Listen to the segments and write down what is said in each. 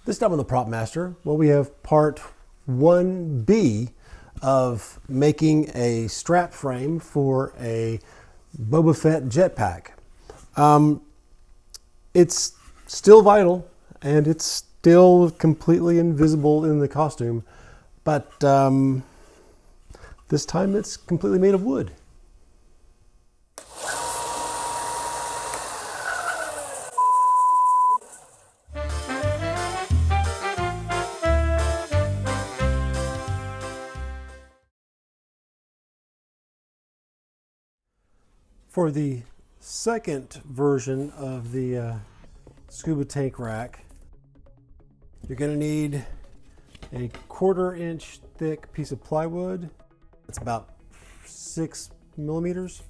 This time on the Prop Master, well, we have part 1B of making a strap frame for a Boba Fett Jet Pack. It's still vital and it's still completely invisible in the costume, but this time it's completely made of wood. For the second version of the scuba tank rack, you're going to need a 1/4 inch thick piece of plywood. It's about 6 millimeters.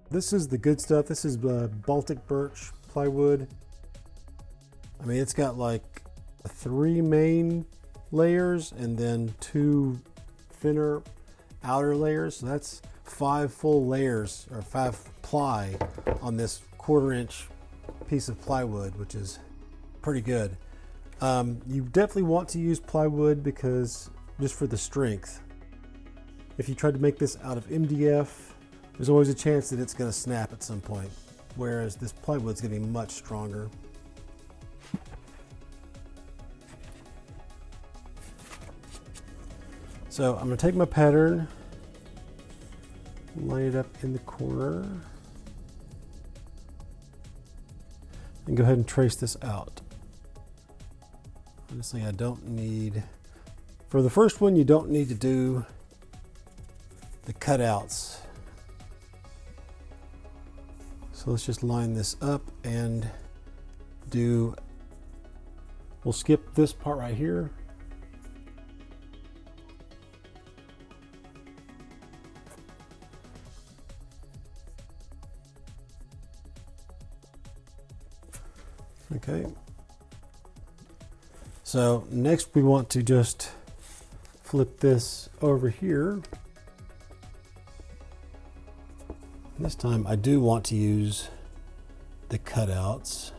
This is the good stuff. This is Baltic birch plywood. I mean, it's got like 3 main layers and then 2 thinner outer layers. So that's 5 full layers, or 5 ply on this 1/4 inch piece of plywood, which is pretty good. You definitely want to use plywood because just for the strength. If you tried to make this out of MDF, there's always a chance that it's going to snap at some point, whereas this plywood's going to be much stronger. So I'm going to take my pattern, line it up in the corner, and go ahead and trace this out. Honestly, I don't need, for the first one, you don't need to do the cutouts. So let's just line this up and we'll skip this part right here. Okay. So next we want to just flip this over here. This time I do want to use the cutouts.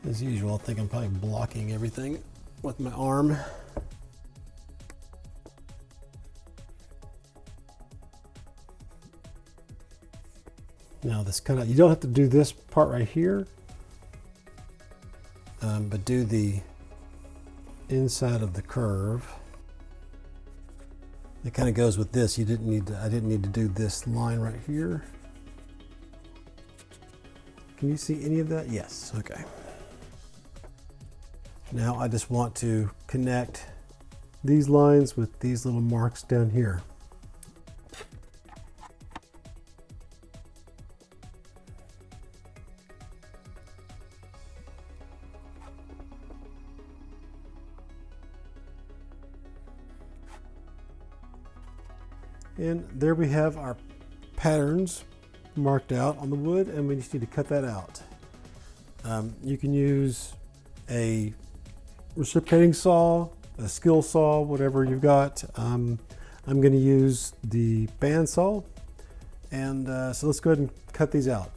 As usual, I think I'm probably blocking everything with my arm. Now this cutout, you don't have to do this part right here, but do the inside of the curve. It kind of goes with this. I didn't need to do this line right here. Can you see any of that? Yes, okay. Now I just want to connect these lines with these little marks down here. And there we have our patterns marked out on the wood, and we just need to cut that out. You can use a reciprocating saw, a skill saw, whatever you've got. I'm going to use the bandsaw, and so let's go ahead and cut these out.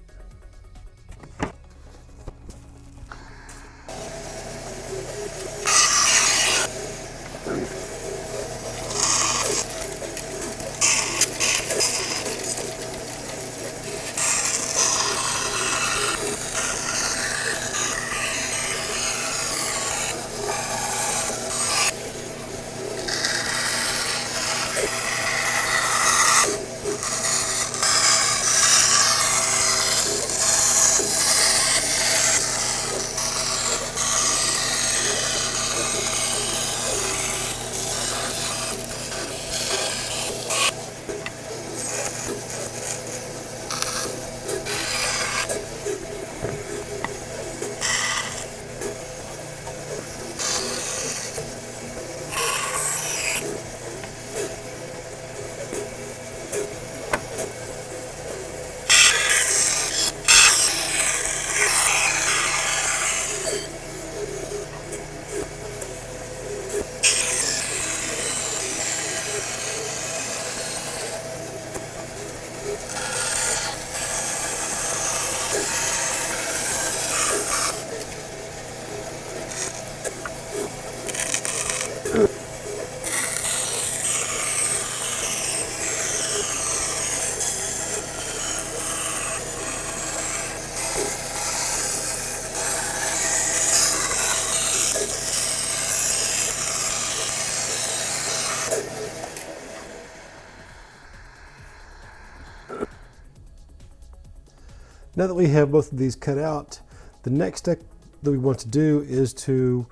Now that we have both of these cut out, the next step that we want to do is to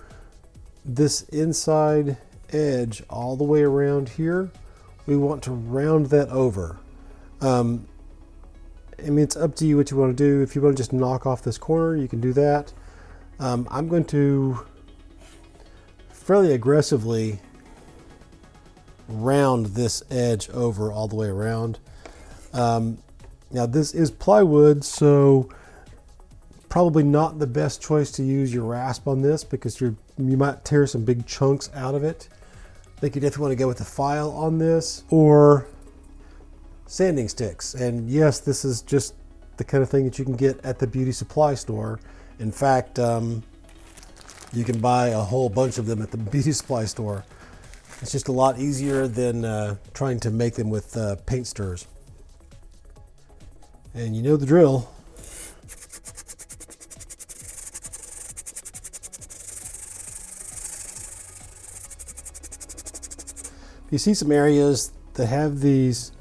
this inside edge all the way around here. We want to round that over. I mean, it's up to you what you want to do. If you want to just knock off this corner, you can do that. I'm going to fairly aggressively round this edge over all the way around. Now this is plywood, so probably not the best choice to use your rasp on this because you might tear some big chunks out of it. I think you definitely want to go with a file on this or sanding sticks. And yes, this is just the kind of thing that you can get at the beauty supply store. In fact, you can buy a whole bunch of them at the beauty supply store. It's just a lot easier than trying to make them with paint stirrers. And you know the drill. You see some areas that have these,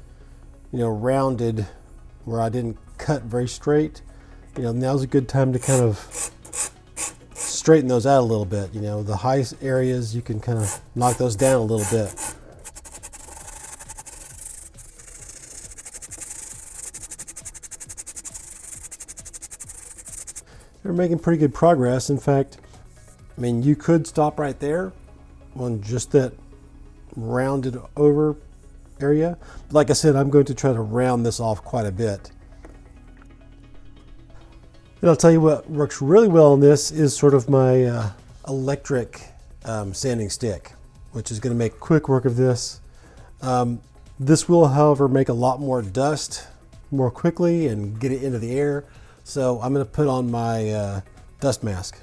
rounded where I didn't cut very straight. Now's a good time to kind of straighten those out a little bit. The high areas, you can kind of knock those down a little bit. They're making pretty good progress. In fact, you could stop right there on just that rounded over area. But like I said, I'm going to try to round this off quite a bit. And I'll tell you what works really well on this is sort of my electric sanding stick, which is going to make quick work of this. This will, however, make a lot more dust more quickly and get it into the air. So I'm going to put on my dust mask.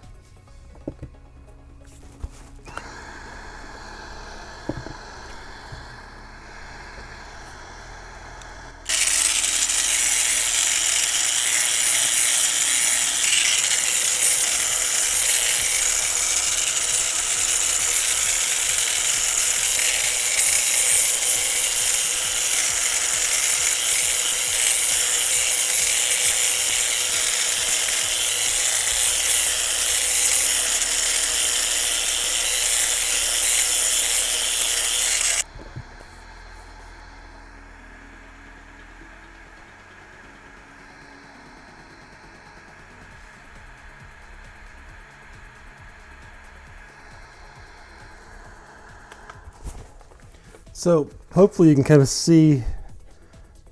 So hopefully you can kind of see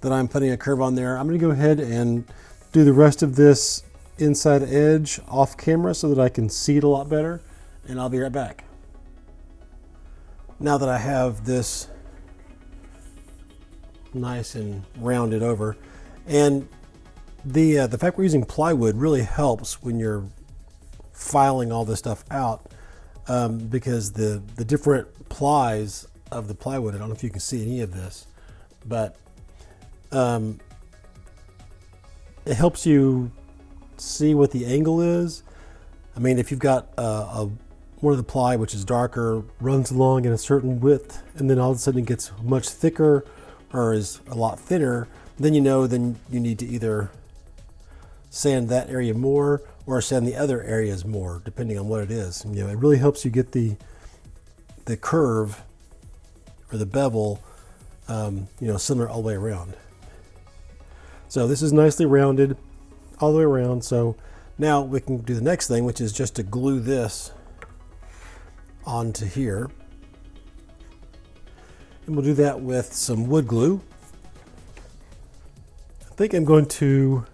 that I'm putting a curve on there. I'm going to go ahead and do the rest of this inside edge off camera so that I can see it a lot better, and I'll be right back. Now that I have this nice and rounded over, and the fact we're using plywood really helps when you're filing all this stuff out, because the different plies of the plywood, I don't know if you can see any of this, but it helps you see what the angle is. If you've got one of the ply which is darker, runs along in a certain width, and then all of a sudden it gets much thicker or is a lot thinner, then you need to either sand that area more or sand the other areas more, depending on what it is. It really helps you get the curve or the bevel, similar all the way around. So this is nicely rounded all the way around. So now we can do the next thing, which is just to glue this onto here. And we'll do that with some wood glue. I think I'm going to,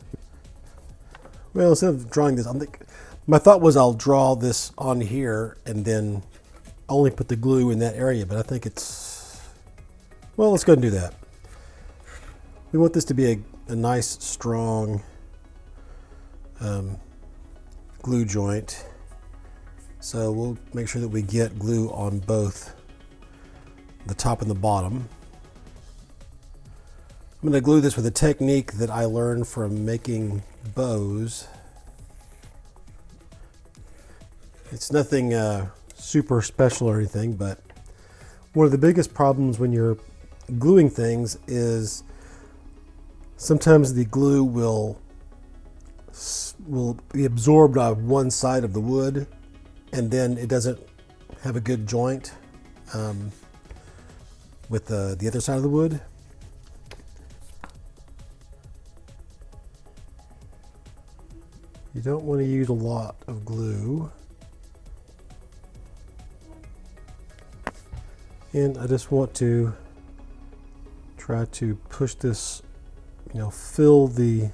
instead of drawing this, my thought was I'll draw this on here and then only put the glue in that area, but I think let's go ahead and do that. We want this to be a nice, strong glue joint. So we'll make sure that we get glue on both the top and the bottom. I'm going to glue this with a technique that I learned from making bows. It's nothing super special or anything, but one of the biggest problems when you're gluing things is sometimes the glue will will be absorbed on one side of the wood, and then it doesn't have a good joint with the other side of the wood. You don't want to use a lot of glue. And I just want to try to push this, fill the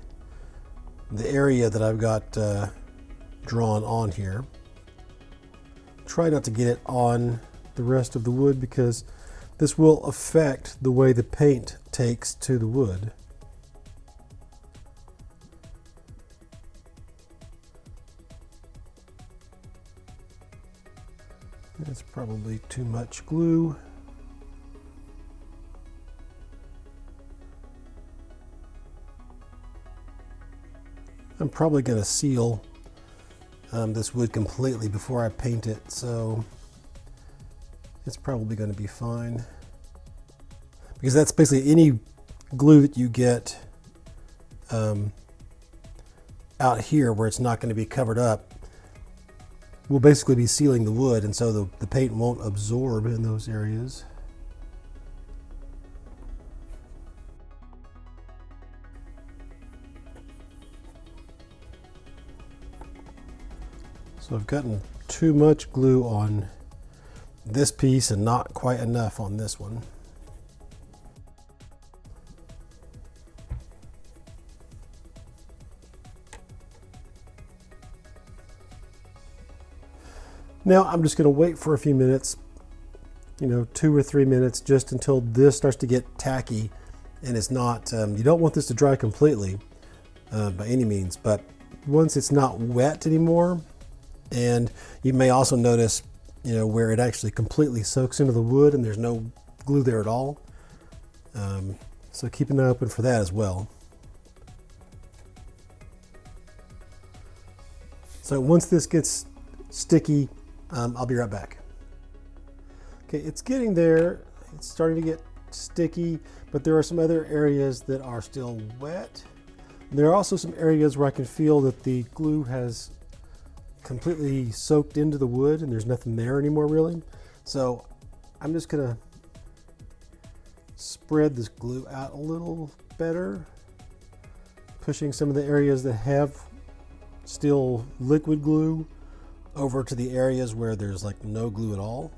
area that I've got drawn on here. Try not to get it on the rest of the wood because this will affect the way the paint takes to the wood. It's probably too much glue. I'm probably going to seal this wood completely before I paint it, so it's probably going to be fine. Because that's basically any glue that you get out here where it's not going to be covered up will basically be sealing the wood, and so the paint won't absorb in those areas. So I've gotten too much glue on this piece and not quite enough on this one. Now I'm just going to wait for a few minutes, 2 or 3 minutes, just until this starts to get tacky, and it's not, you don't want this to dry completely by any means, but once it's not wet anymore, and you may also notice, where it actually completely soaks into the wood and there's no glue there at all. So keep an eye open for that as well. So once this gets sticky, I'll be right back. Okay, it's getting there. It's starting to get sticky, but there are some other areas that are still wet. There are also some areas where I can feel that the glue has completely soaked into the wood and there's nothing there anymore really. So I'm just gonna spread this glue out a little better, pushing some of the areas that have still liquid glue over to the areas where there's like no glue at all.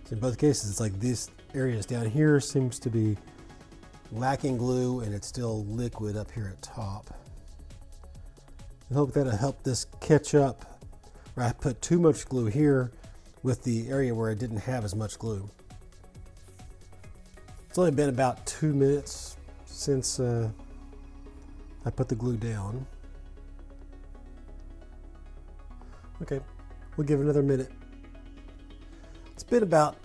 So in both cases, it's like these areas down here seems to be lacking glue and it's still liquid up here at top. I hope that'll help this catch up where I put too much glue here with the area where I didn't have as much glue. It's only been about 2 minutes since I put the glue down. Okay, we'll give it another minute. It's been about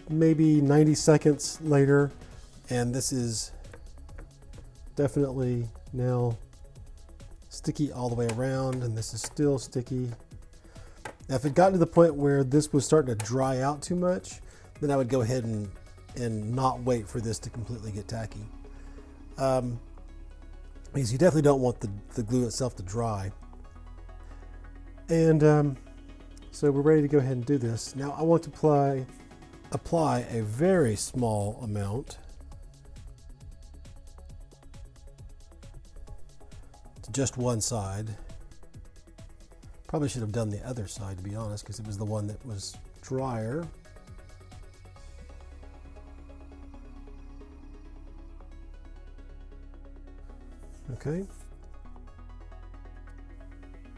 maybe 90 seconds later, and this is definitely now sticky all the way around, and this is still sticky. Now, if it got to the point where this was starting to dry out too much, then I would go ahead and not wait for this to completely get tacky. Because you definitely don't want the glue itself to dry. And so we're ready to go ahead and do this. Now I want to apply a very small amount to just one side. Probably should have done the other side, to be honest, because it was the one that was drier. Okay.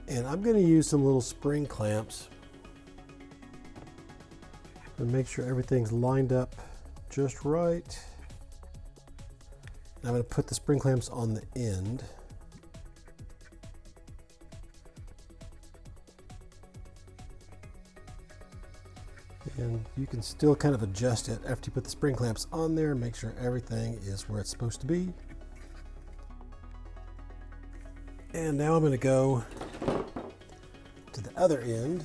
And I'm going to use some little spring clamps to make sure everything's lined up just right. I'm going to put the spring clamps on the end. And you can still kind of adjust it after you put the spring clamps on there and make sure everything is where it's supposed to be. And now I'm going to go to the other end.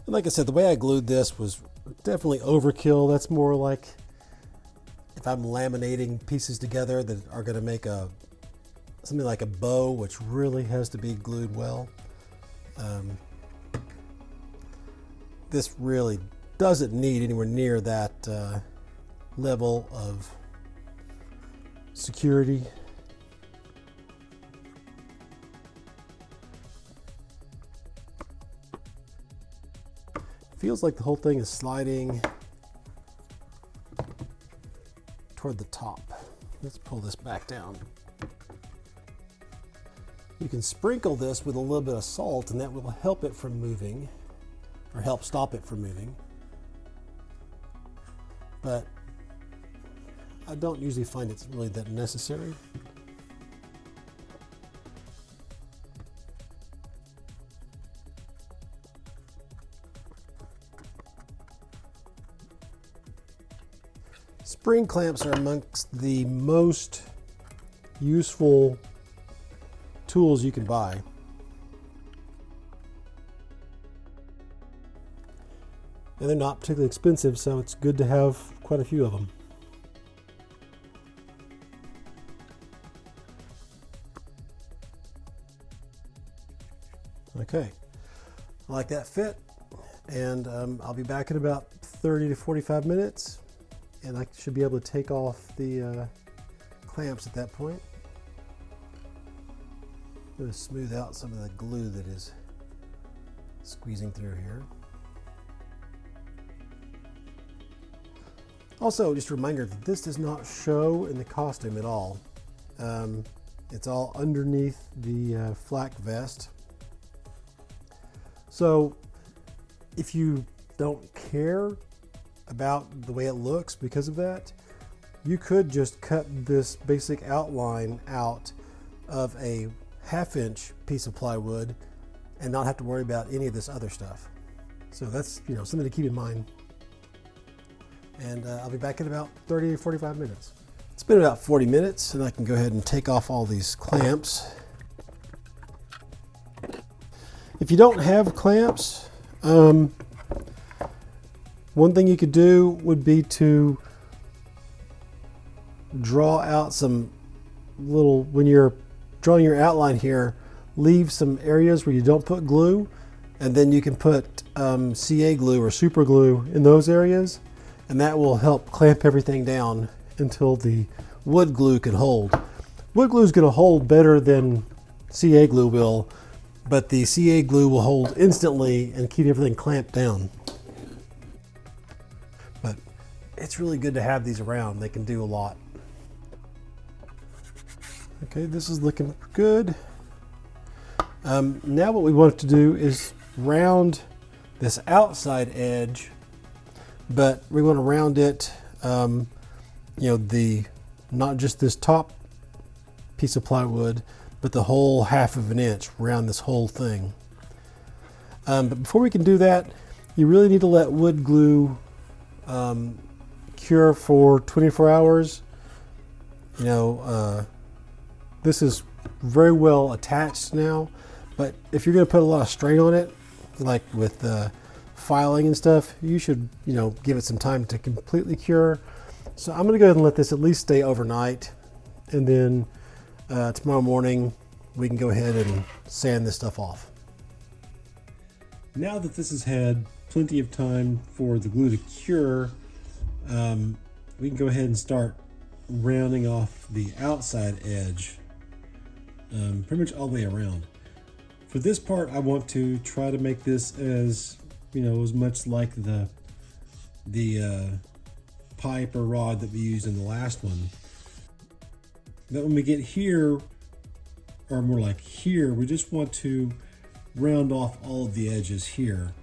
And like I said, the way I glued this was definitely overkill. That's more like if I'm laminating pieces together that are going to make something like a bow, which really has to be glued well. This really doesn't need anywhere near that level of security. Feels like the whole thing is sliding toward the top. Let's pull this back down. You can sprinkle this with a little bit of salt, and that will help it from moving, or help stop it from moving. But I don't usually find it's really that necessary. Spring clamps are amongst the most useful tools you can buy. And they're not particularly expensive, so it's good to have quite a few of them. Okay, I like that fit, and I'll be back in about 30 to 45 minutes. And I should be able to take off the clamps at that point. I'm going to smooth out some of the glue that is squeezing through here. Also, just a reminder that this does not show in the costume at all. It's all underneath the flak vest. So if you don't care about the way it looks because of that, you could just cut this basic outline out of a 1/2 inch piece of plywood and not have to worry about any of this other stuff. So that's, something to keep in mind. And I'll be back in about 30 to 45 minutes. It's been about 40 minutes, and I can go ahead and take off all these clamps. If you don't have clamps, one thing you could do would be to draw out some little, when you're drawing your outline here, leave some areas where you don't put glue, and then you can put CA glue or super glue in those areas, and that will help clamp everything down until the wood glue can hold. Wood glue is going to hold better than CA glue will, but the CA glue will hold instantly and keep everything clamped down. But it's really good to have these around. They can do a lot. Okay, this is looking good. Now what we want to do is round this outside edge, but we want to round it, not just this top piece of plywood, but the whole 1/2 inch around this whole thing. But before we can do that, you really need to let wood glue cure for 24 hours. This is very well attached now, but if you're going to put a lot of strain on it, like with filing and stuff, you should give it some time to completely cure. So I'm going to go ahead and let this at least stay overnight, and then tomorrow morning we can go ahead and sand this stuff off. Now that this has had plenty of time for the glue to cure, we can go ahead and start rounding off the outside edge, pretty much all the way around. For this part, I want to try to make this as much like the pipe or rod that we used in the last one. That when we get here, or more like here, we just want to round off all of the edges here.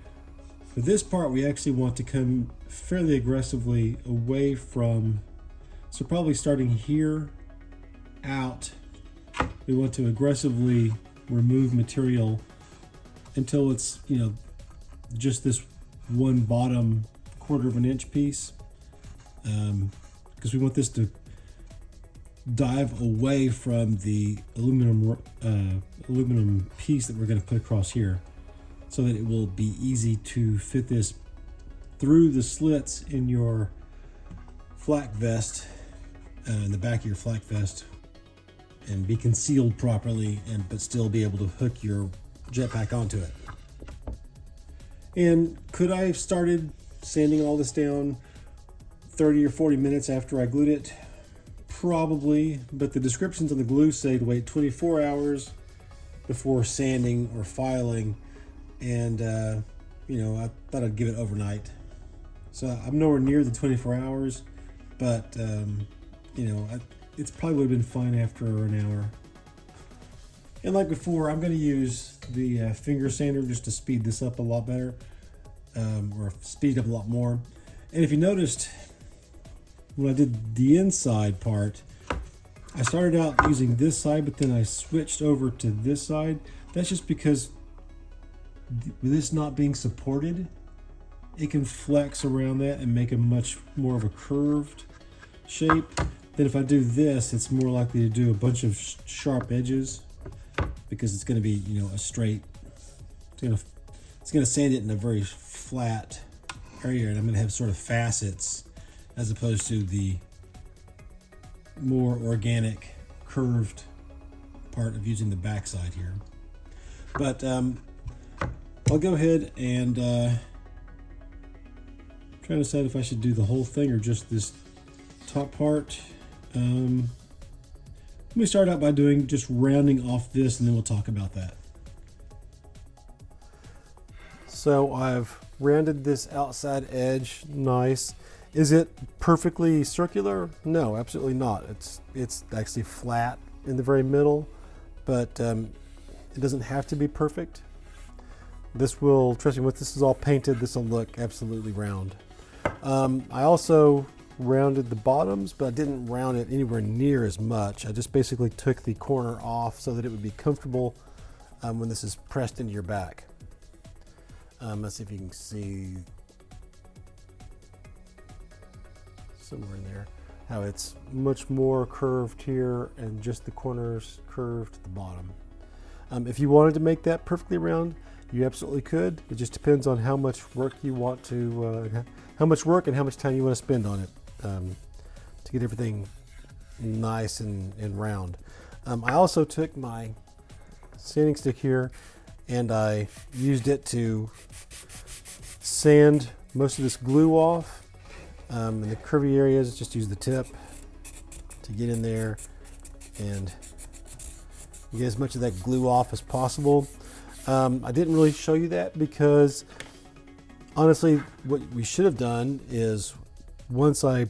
For this part, we actually want to come fairly aggressively away from, so probably starting here out, we want to aggressively remove material until it's just this one bottom 1/4 inch piece, because we want this to dive away from the aluminum piece that we're going to put across here, so that it will be easy to fit this through the slits in your flak vest in the back of your flak vest and be concealed properly, but still be able to hook your jetpack onto it. And could I have started sanding all this down 30 or 40 minutes after I glued it? Probably, but the descriptions on the glue say to wait 24 hours before sanding or filing, and I thought I'd give it overnight. So I'm nowhere near the 24 hours, but it's probably would have been fine after an hour. And like before, I'm going to use the finger sander just to speed this up a lot better, or speed up a lot more. And if you noticed, when I did the inside part, I started out using this side, but then I switched over to this side. That's just because with this not being supported, it can flex around that and make a much more of a curved shape. Then if I do this, it's more likely to do a bunch of sharp edges, because it's going to be, a straight, it's going to sand it in a very flat area, and I'm going to have sort of facets as opposed to the more organic curved part of using the backside here. But I'll go ahead and try to decide if I should do the whole thing or just this top part. Let me start out by doing just rounding off this, and then we'll talk about that. So I've rounded this outside edge nice. Is it perfectly circular? No, absolutely not. It's actually flat in the very middle, but it doesn't have to be perfect. This will, trust me, once this is all painted, this will look absolutely round. I also rounded the bottoms, but I didn't round it anywhere near as much. I just basically took the corner off so that it would be comfortable when this is pressed into your back. Let's see if you can see somewhere in there how it's much more curved here and just the corners curved at the bottom. If you wanted to make that perfectly round, you absolutely could. It just depends on how much work you want to, how much work and how much time you want to spend on it to get everything nice and round. I also took my sanding stick here and I used it to sand most of this glue off. In the curvy areas, just use the tip to get in there and get as much of that glue off as possible. I didn't really show you that because honestly, what we should have done is once I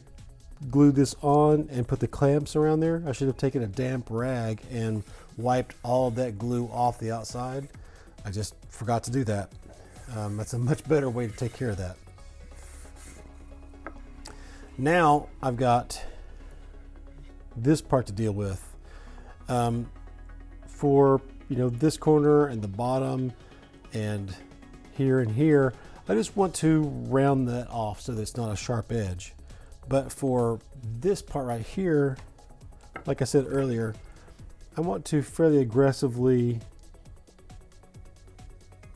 glued this on and put the clamps around there, I should have taken a damp rag and wiped all of that glue off the outside. I just forgot to do that. That's a much better way to take care of that. Now I've got this part to deal with. For this corner and the bottom and here, I just want to round that off so that it's not a sharp edge. But for this part right here, like I said earlier, I want to fairly aggressively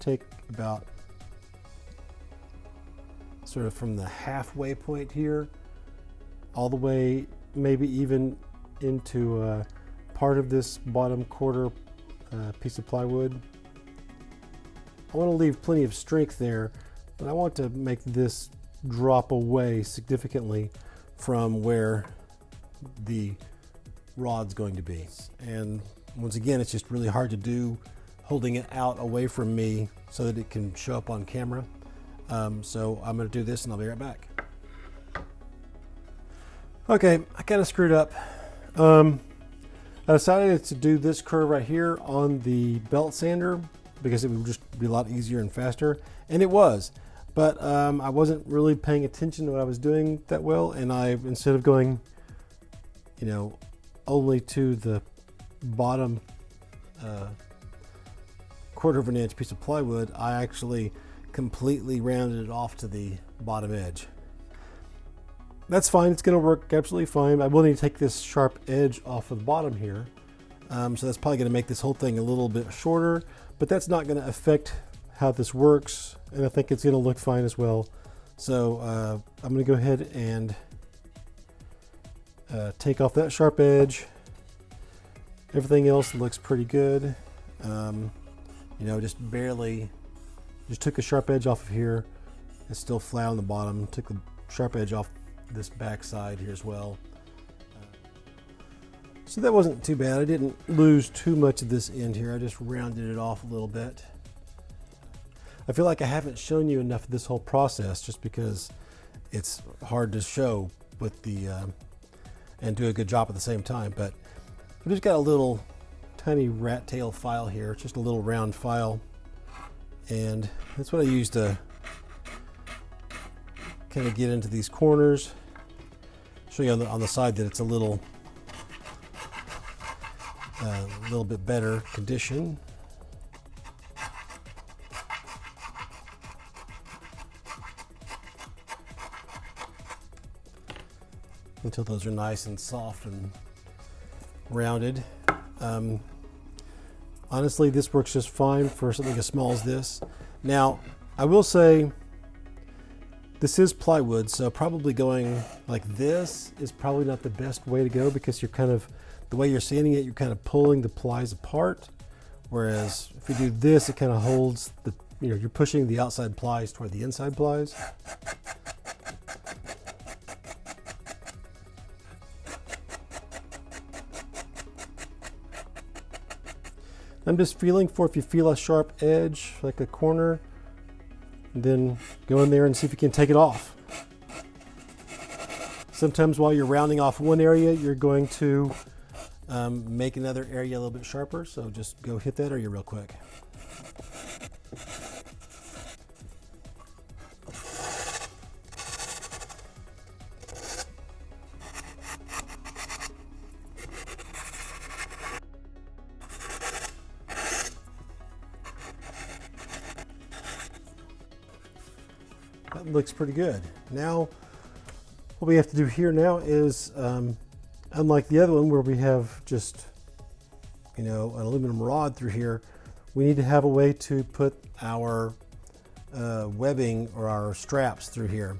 take about sort of from the halfway point here all the way maybe even into part of this bottom quarter piece of plywood. I want to leave plenty of strength there, but I want to make this drop away significantly from where the rod's going to be. And once again, it's just really hard to do holding it out away from me so that it can show up on camera. So I'm going to do this and I'll be right back. Okay, I kind of screwed up. I decided to do this curve right here on the belt sander because it would just be a lot easier and faster, and it was. But I wasn't really paying attention to what I was doing that well, and instead of going, only to the bottom quarter of an inch piece of plywood, I actually completely rounded it off to the bottom edge. That's fine, it's gonna work absolutely fine. I will need to take this sharp edge off of the bottom here. So that's probably gonna make this whole thing a little bit shorter, but that's not gonna affect how this works, and I think it's gonna look fine as well. So I'm gonna go ahead and Take off that sharp edge. Everything else looks pretty good. You know, just barely, just took the sharp edge off of here. It's still flat on the bottom. Took the sharp edge off this back side here as well. So that wasn't too bad. I didn't lose too much of this end here. I just rounded it off a little bit. I feel like I haven't shown you enough of this whole process just because it's hard to show with the, and do a good job at the same time. But I've just got a little tiny rat tail file here. It's just a little round file. And that's what I use to kind of get into these corners. Show you on the side that it's a little bit better condition. Until those are nice and soft and rounded. Honestly, this works just fine for something as small as this. Now, I will say this is plywood, so probably going like this is probably not the best way to go, because you're kind of, the way you're sanding it, you're kind of pulling the plies apart. Whereas if you do this, it kind of holds the, you know, you're pushing the outside plies toward the inside plies. I'm just feeling for if you feel a sharp edge, like a corner, and then go in there and see if you can take it off. Sometimes while you're rounding off one area, you're going to make another area a little bit sharper, so just go hit that area real quick. That looks pretty good. Now, what we have to do here now is, unlike the other one where we have just, you know, an aluminum rod through here, we need to have a way to put our webbing or our straps through here.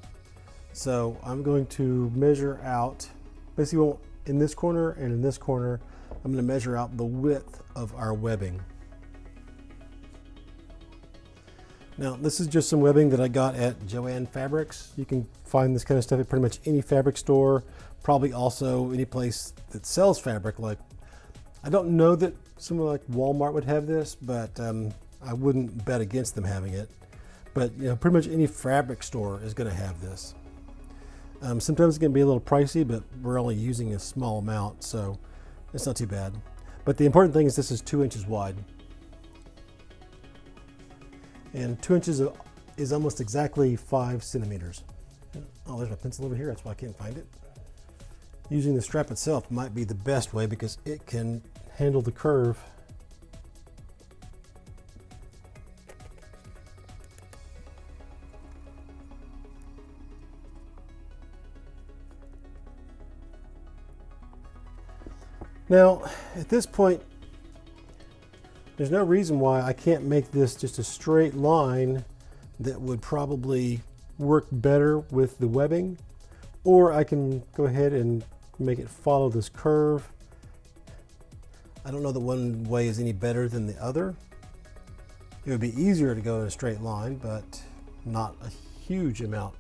So I'm going to measure out, basically in this corner and in this corner, I'm going to measure out the width of our webbing. Now, this is just some webbing that I got at Joann Fabrics. You can find this kind of stuff at pretty much any fabric store, probably also any place that sells fabric. Like, I don't know that someone like Walmart would have this, but I wouldn't bet against them having it. But you know, pretty much any fabric store is going to have this. Sometimes it's going to be a little pricey, but we're only using a small amount, so it's not too bad. But the important thing is this is 2 inches wide. And 2 inches is almost exactly 5 centimeters. Oh, there's my pencil over here. That's why I can't find it. Using the strap itself might be the best way because it can handle the curve. Now, at this point, there's no reason why I can't make this just a straight line that would probably work better with the webbing, or I can go ahead and make it follow this curve. I don't know that one way is any better than the other. It would be easier to go in a straight line, but not a huge amount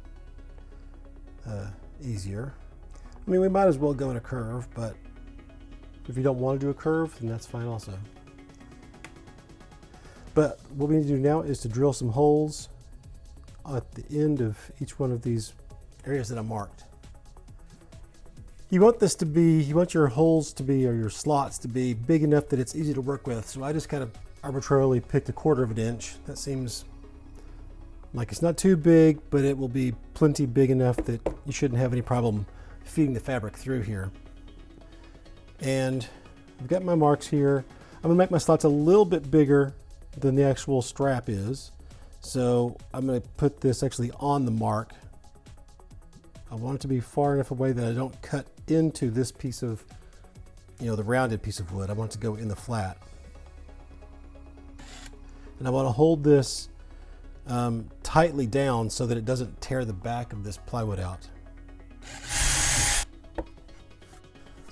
easier. I mean, we might as well go in a curve, but if you don't want to do a curve, then that's fine also. But what we need to do now is to drill some holes at the end of each one of these areas that I marked. You want this to be, you want your holes to be, or your slots to be big enough that it's easy to work with. So I just kind of arbitrarily picked 1/4 of an inch. That seems like it's not too big, but it will be plenty big enough that you shouldn't have any problem feeding the fabric through here. And I've got my marks here. I'm gonna make my slots a little bit bigger than the actual strap is. So I'm going to put this actually on the mark. I want it to be far enough away that I don't cut into this piece of, you know, the rounded piece of wood. I want it to go in the flat. And I want to hold this tightly down so that it doesn't tear the back of this plywood out.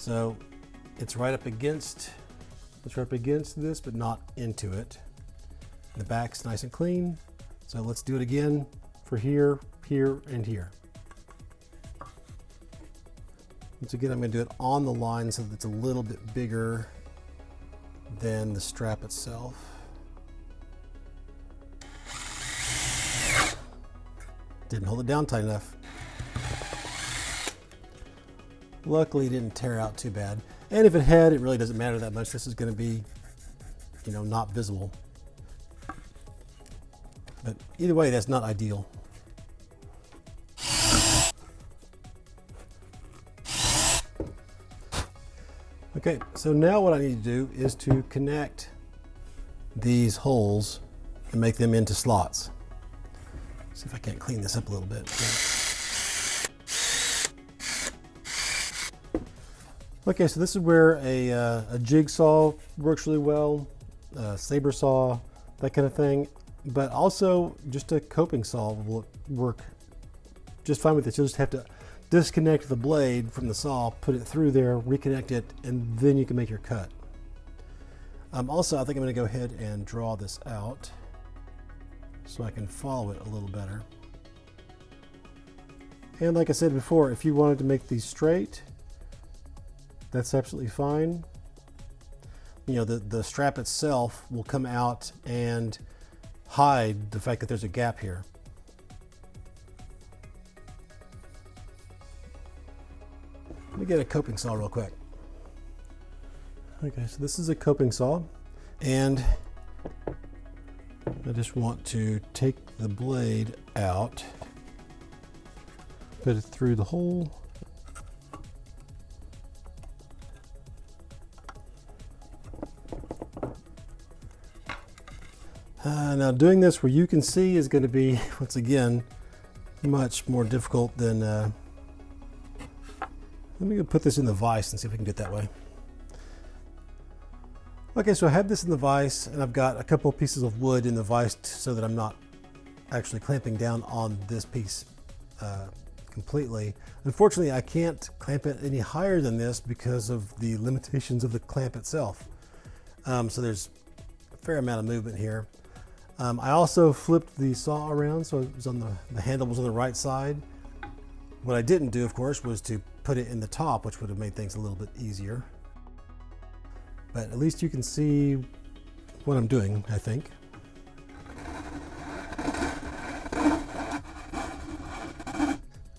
So it's right up against this, but not into it. The back's nice and clean. So let's do it again for here, here, and here. Once again, I'm going to do it on the line so that it's a little bit bigger than the strap itself. Didn't hold it down tight enough. Luckily, it didn't tear out too bad. And if it had, it really doesn't matter that much. This is going to be, you know, not visible. But either way, that's not ideal. Okay, so now what I need to do is to connect these holes and make them into slots. See if I can't clean this up a little bit. Okay, so this is where a jigsaw works really well, a saber saw, that kind of thing, but also just a coping saw will work just fine with this. You'll just have to disconnect the blade from the saw, put it through there, reconnect it, and then you can make your cut. Also, I think I'm going to go ahead and draw this out so I can follow it a little better. And like I said before, if you wanted to make these straight, that's absolutely fine. You know, the strap itself will come out and hide the fact that there's a gap here. Let me get a coping saw real quick. Okay, so this is a coping saw, and I just want to take the blade out, put it through the hole. Now doing this where you can see is going to be, once again, much more difficult than, let me go put this in the vise and see if we can do it that way. Okay, so I have this in the vise and I've got a couple of pieces of wood in the vise so that I'm not actually clamping down on this piece completely. Unfortunately, I can't clamp it any higher than this because of the limitations of the clamp itself. So there's a fair amount of movement here. I also flipped the saw around so it was on the handle was on the right side. What I didn't do, of course, was to put it in the top, which would have made things a little bit easier. But at least you can see what I'm doing, I think.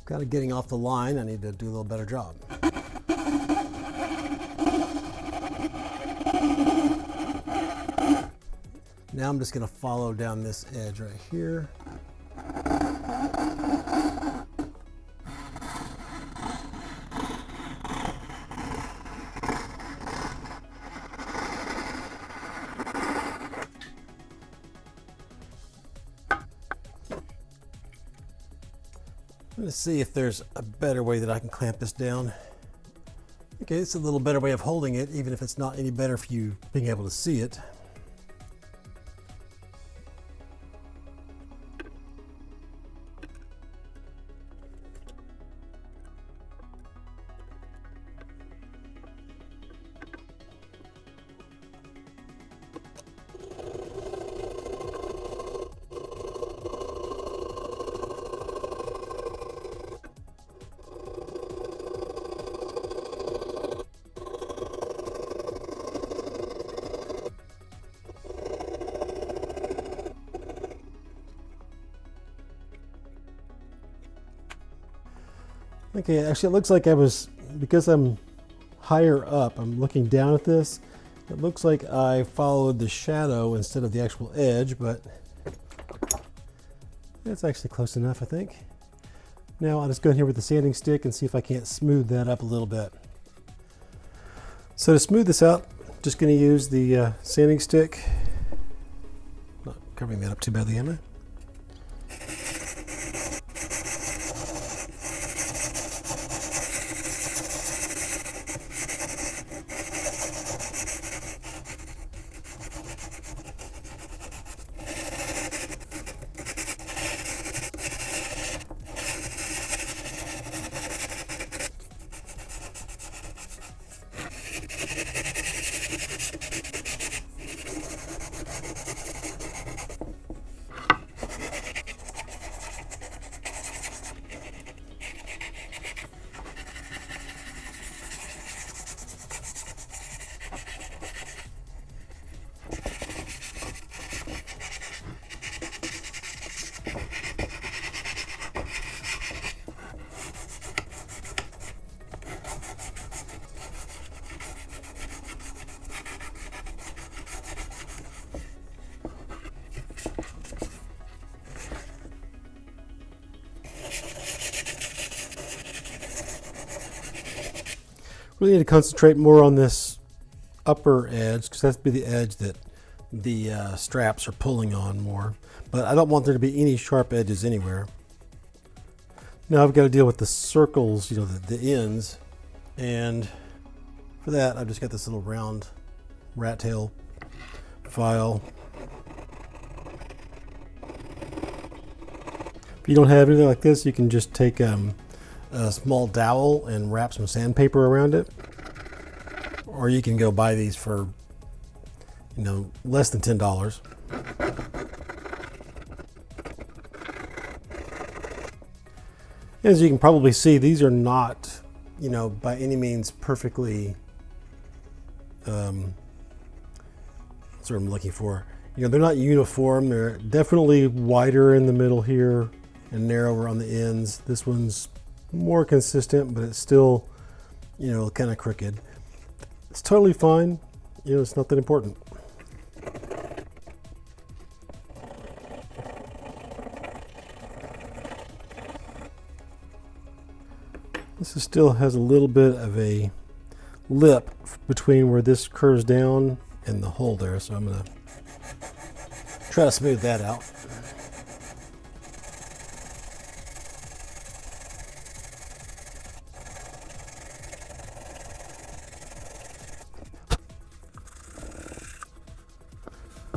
Kind of getting off the line, I need to do a little better job. Now I'm just going to follow down this edge right here. I'm going to see if there's a better way that I can clamp this down. Okay, it's a little better way of holding it, even if it's not any better for you being able to see it. Okay, actually it looks like because I'm higher up, I'm looking down at this, it looks like I followed the shadow instead of the actual edge, but that's actually close enough, I think. Now I'll just go in here with the sanding stick and see if I can't smooth that up a little bit. So to smooth this out, just going to use the sanding stick. Not covering that up too badly, am I? Really need to concentrate more on this upper edge because that's be the edge that the straps are pulling on more. But I don't want there to be any sharp edges anywhere. Now I've got to deal with the circles, you know, the ends. And for that, I've just got this little round rat tail file. If you don't have anything like this, you can just take a small dowel and wrap some sandpaper around it. Or you can go buy these for, you know, less than $10. As you can probably see, these are not, you know, by any means perfectly, that's what I'm looking for. You know, they're not uniform. They're definitely wider in the middle here and narrower on the ends. This one's more consistent, but it's still, you know, kind of crooked. It's totally fine. You know, it's not that important. This still has a little bit of a lip between where this curves down and the hole there, so I'm going to try to smooth that out.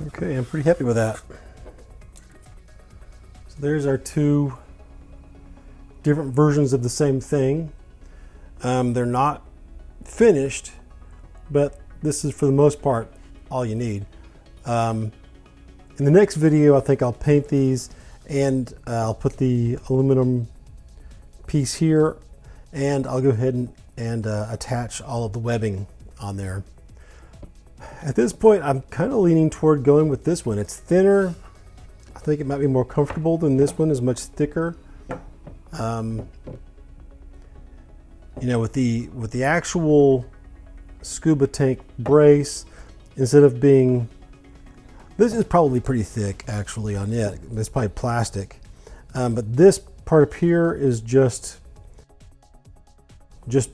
Okay, I'm pretty happy with that. So there's our two different versions of the same thing. They're not finished, but this is for the most part all you need. In the next video, I think I'll paint these and I'll put the aluminum piece here, and I'll go ahead and attach all of the webbing on there. At this point, I'm kind of leaning toward going with this one. It's thinner. I think it might be more comfortable than this one. Is much thicker. You know, with the actual scuba tank brace, instead of being, this is probably pretty thick actually on it. It's probably plastic, but this part up here is just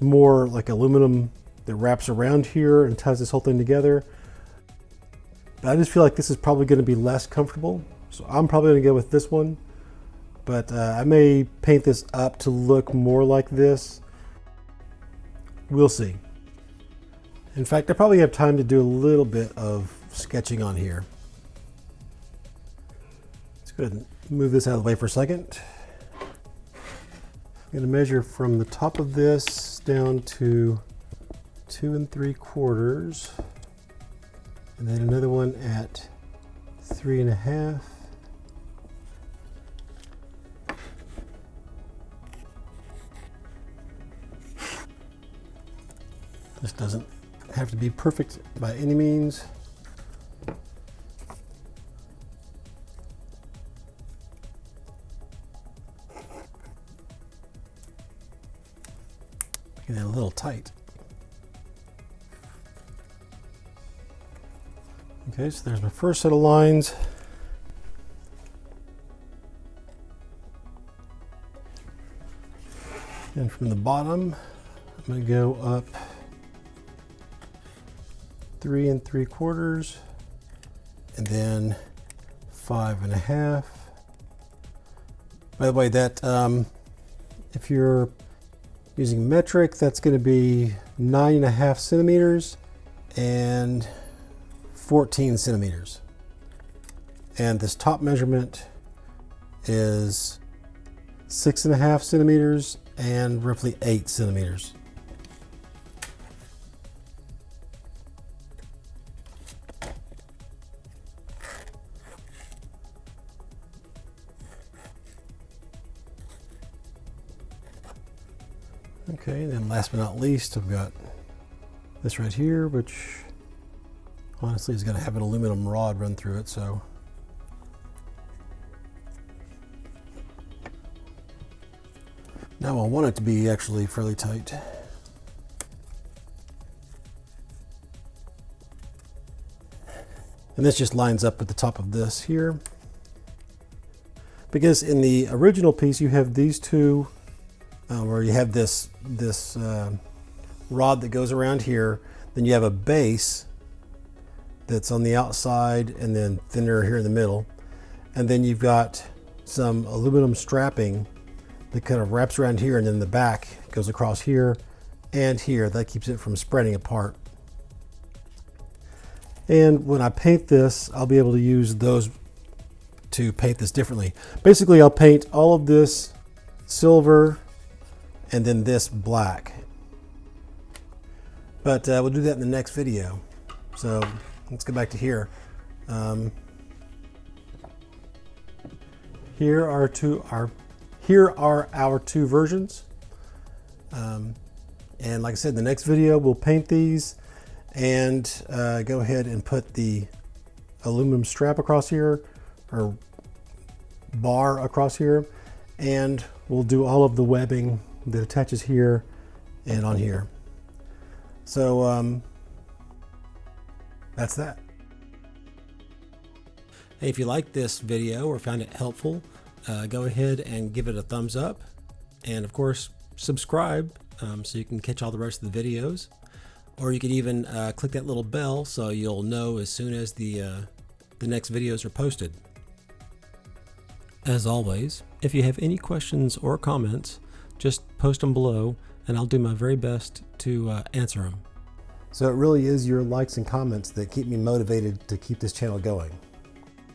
more like aluminum that wraps around here and ties this whole thing together. But I just feel like this is probably going to be less comfortable, so I'm probably going to go with this one. But I may paint this up to look more like this. We'll see. In fact, I probably have time to do a little bit of sketching on here. Let's go ahead and move this out of the way for a second. I'm going to measure from the top of this down to 2 3/4, and then another one at 3 1/2. This doesn't have to be perfect by any means. Making it a little tight. Okay, so there's my first set of lines. And from the bottom, I'm going to go up 3 3/4, and then 5 1/2. By the way, that if you're using metric, that's going to be 9 1/2 centimeters and 14 centimeters. And this top measurement is 6 1/2 centimeters and roughly 8 centimeters. Okay, then last but not least, I've got this right here, which honestly is going to have an aluminum rod run through it, so now I want it to be actually fairly tight. And this just lines up at the top of this here, because in the original piece you have these two where you have this rod that goes around here. Then you have a base that's on the outside and then thinner here in the middle. And then you've got some aluminum strapping that kind of wraps around here, and then the back goes across here and here. That keeps it from spreading apart. And when I paint this, I'll be able to use those to paint this differently. Basically, I'll paint all of this silver and then this black. But we'll do that in the next video. So let's go back to here. Here are our two versions. And like I said, in the next video, we'll paint these and go ahead and put the aluminum strap across here, or bar across here, and we'll do all of the webbing that attaches here and on here. So that's that. Hey, if you liked this video or found it helpful, go ahead and give it a thumbs up, and of course subscribe so you can catch all the rest of the videos. Or you could even click that little bell so you'll know as soon as the next videos are posted. As always, if you have any questions or comments, just post them below and I'll do my very best to answer them. So it really is your likes and comments that keep me motivated to keep this channel going.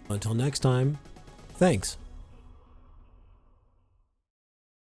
Until next time, thanks.